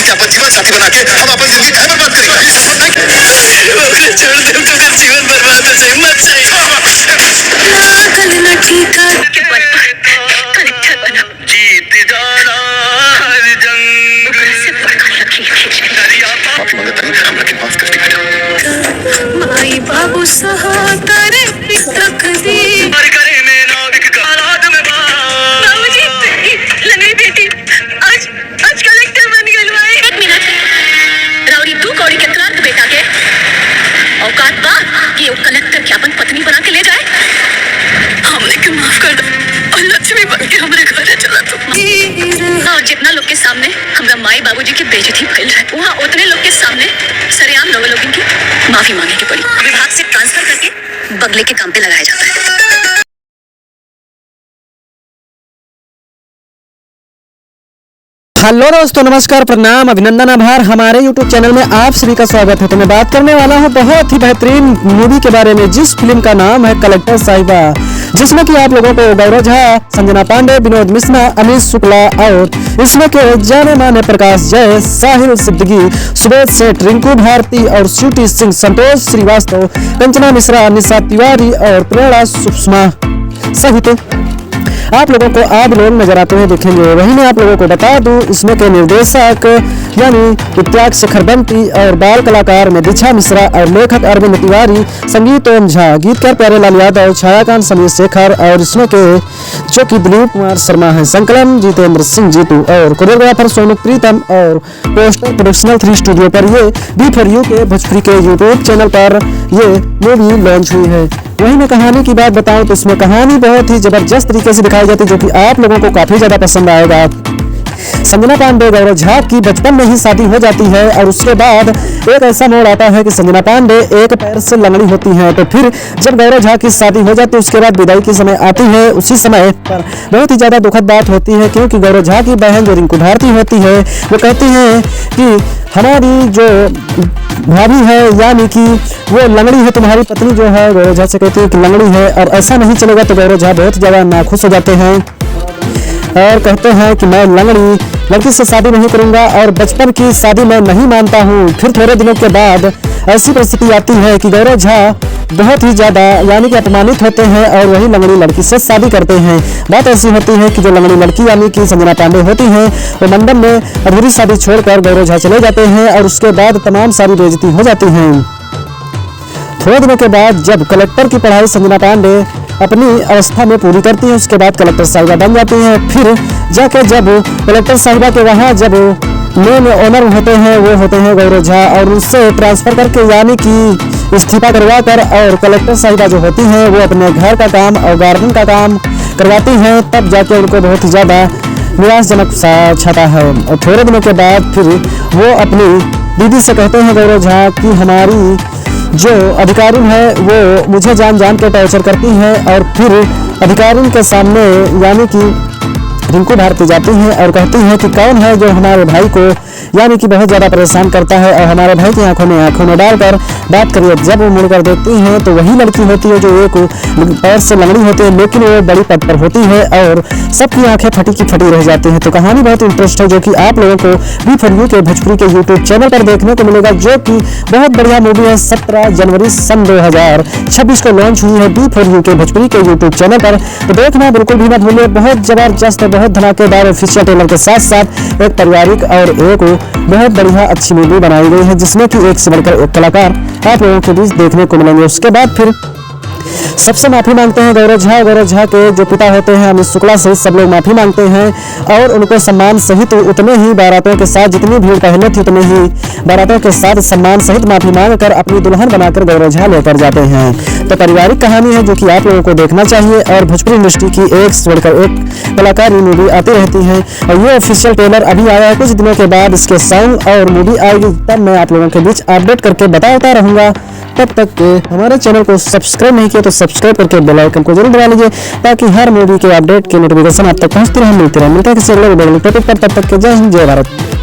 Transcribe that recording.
कि अपन जीवन साथी बना के हम अपन जिंदगी काहे बर्बाद करेंगे। छोड़ दे, तुझे जीवन बर्बाद हो जाए, मत चाहिए। कलेक्टर बना, जीत जाना हर जंग। माफी मांगता हूं, हमरा के माफ कर दे बेटा। माई बाबू सहारे तकदीर पर करे में नाविक का हालात में बाबूजी लंगड़ी बेटी आज कलेक्टर बन गई। एक मिनट, राउडी तू कौड़ी के क्लर्क बेटा के औकात बा कि वो कलेक्टर के अपन पत्नी बना के ले जाए? हमने के माफ कर दो और लक्ष्मी बन के हमारे घर चला तो। और जितना लोग के सामने हमरा माई बाबूजी की बेइज्जती फैल रहा है, वहाँ उतने लोग के सामने सरेआम लोगों की माफी मांगे की पड़ी। विभाग से ट्रांसफर करके बगले के काम पे लगाया जाता है। हेलो दोस्तों, नमस्कार, प्रणाम, अभिनंदन, आभार। हमारे YouTube चैनल में आप सभी का स्वागत है। तो मैं बात करने वाला हूं बहुत ही बेहतरीन मूवी के बारे में, जिस फिल्म का नाम है कलेक्टर साहिबा, जिसमें कि आप लोगों को गौरव झा, संजना पांडे, विनोद मिश्रा, अमित शुक्ला और इसमें के जाने माने प्रकाश जय, साहिल सिद्दीकी, सुबोध सेठ, रिंकू भारती और स्वीटी सिंह, संतोष श्रीवास्तव, कंचना मिश्रा, निशा तिवारी और प्रेरणा सुषमा सहित आप लोगों को आप लोग नजर आते हुए दिखेंगे। वहीं मैं आप लोगों को बता दूं, इसमें के निर्देशक यानी त्याग शेखर बंटी और बाल कलाकार में दीक्षा मिश्रा और लेखक अरविंद तिवारी, संगीत ओम झा, गीतकार प्यारेलाल यादव, छायाकांत समीर शेखर और इसमें के जो कि दिलीप कुमार शर्मा है, संकलन जितेंद्र सिंह जीतू और कोरियोग्राफर सोनू प्रीतम और पोस्टर प्रोडक्शनल 3 स्टूडियो पर ये B4U के भोजपुरी के YouTube चैनल पर ये मूवी लॉन्च हुई है। वहीं मैं कहानी की बात बताऊं तो इसमें कहानी बहुत ही जबरदस्त तरीके से दिखाई जाती है, जो कि आप लोगों को काफी ज्यादा पसंद आएगा। संजना पांडे गौरव झा की बचपन में ही शादी हो जाती है और उसके बाद एक ऐसा मोड़ आता है कि संजना पांडे एक पैर से लंगड़ी होती हैं। तो फिर जब गौरव झा की शादी हो जाती है, उसके बाद विदाई की समय आती है। उसी समय पर बहुत ही ज्यादा दुखद बात होती है, क्योंकि गौरव झा की बहन जो रिंकू भारती होती है, वो कहती है कि हमारी जो भाभी है यानी कि वो लंगड़ी है, तुम्हारी पत्नी जो है गौरव झा से कहती है कि लंगड़ी है और ऐसा नहीं चलेगा। तो गौरव झा बहुत ज्यादा नाखुश हो जाते हैं और कहते हैं कि मैं लंगड़ी लड़की से शादी नहीं करूंगा और बचपन की शादी मैं नहीं मानता हूं। फिर थोड़े दिनों के बाद ऐसी परिस्थिति आती है कि गौरव झा बहुत ही ज्यादा यानी कि अपमानित होते हैं और वही लंगड़ी लड़की से शादी करते हैं। बात ऐसी होती है कि जो लंगड़ी लड़की यानी कि संजना पांडे होती हैं, वो मंडप में अधूरी शादी छोड़कर गौरव झा चले जाते हैं और उसके बाद तमाम सारी बेइज्जती हो जाती है। थोड़े दिनों के बाद जब कलेक्टर की पढ़ाई संजना पांडे अपनी अवस्था में पूरी करती है, उसके बाद कलेक्टर साहिबा बन जाती हैं। फिर जाके जब कलेक्टर साहिबा के वहाँ जब मेन ओनर होते हैं, वो होते हैं गौरव झा, और उससे ट्रांसफर करके यानी कि इस्तीफा करवा कर और कलेक्टर साहिबा जो होती हैं वो अपने घर का काम और गार्डन का काम करवाती हैं। तब जाके उनको बहुत ही ज़्यादा निराशजनक सा छाता है। और थोड़े दिनों के बाद फिर वो अपनी दीदी से कहते हैं गौरव झा कि हमारी जो अधिकारी है वो मुझे जान जान के टॉर्चर करती है। और फिर अधिकारी के सामने यानी कि रिंकू भारती जाती हैं और कहती हैं कि कौन है जो हमारे भाई को यानी कि बहुत ज़्यादा परेशान करता है और हमारे भाई की आंखों में डालकर बात करिए। जब वो मुड़कर देखती हैं तो वही लड़की होती है जो एक पैर से लंगड़ी होती है, लेकिन वो बड़ी पद पर होती है और सबकी आंखें फटी की फटी रह जाती हैं। तो कहानी बहुत इंटरेस्ट है, जो कि आप लोगों को B4U के भोजपुरी के YouTube चैनल पर देखने को मिलेगा, जो कि बहुत बढ़िया मूवी है। 17 जनवरी सन 2026 को लॉन्च हुई है B4U के भोजपुरी के YouTube चैनल पर। तो देखना बिल्कुल भी मत भूलिए। बहुत जबरदस्त, बहुत धमाकेदार ऑफिशियल ट्रेलर के साथ साथ एक पारिवारिक और एक बहुत बढ़िया अच्छी मूवी बनाई गई है, जिसमें कि एक से बढ़कर एक कलाकार आप लोगों के बीच देखने को मिलेंगे। उसके बाद फिर सबसे माफी मांगते हैं गौरव झा के जो पिता होते हैं अमित शुक्ला से सब लोग माफी मांगते हैं और उनको सम्मान सहित उतने ही बारातों के साथ, जितनी भीड़ पहले थी उतने ही बारातों के साथ सम्मान सहित माफी मांगकर अपनी दुल्हन बनाकर गौरव झा लेकर जाते हैं। तो पारिवारिक कहानी है जो कि आप लोगों को देखना चाहिए और भोजपुरी इंडस्ट्री की एक से बढ़कर एक कलाकारी मूवी आती रहती है। और ये ऑफिशियल ट्रेलर अभी आया है, कुछ दिनों के बाद इसके सॉन्ग और मूवी आएगी, तब मैं आप लोगों के बीच अपडेट करके बताता रहूंगा। तब तक के हमारे चैनल को सब्सक्राइब नहीं किया तो सब्सक्राइब करके बेल आइकन को जरूर दबा लीजिए, ताकि हर मूवी के अपडेट के नोटिफिकेशन आप तक पहुंचती रहे, मिलते हैं किसी अगले वीडियो टॉपिक पर। तब तक के जय हिंद, जय भारत।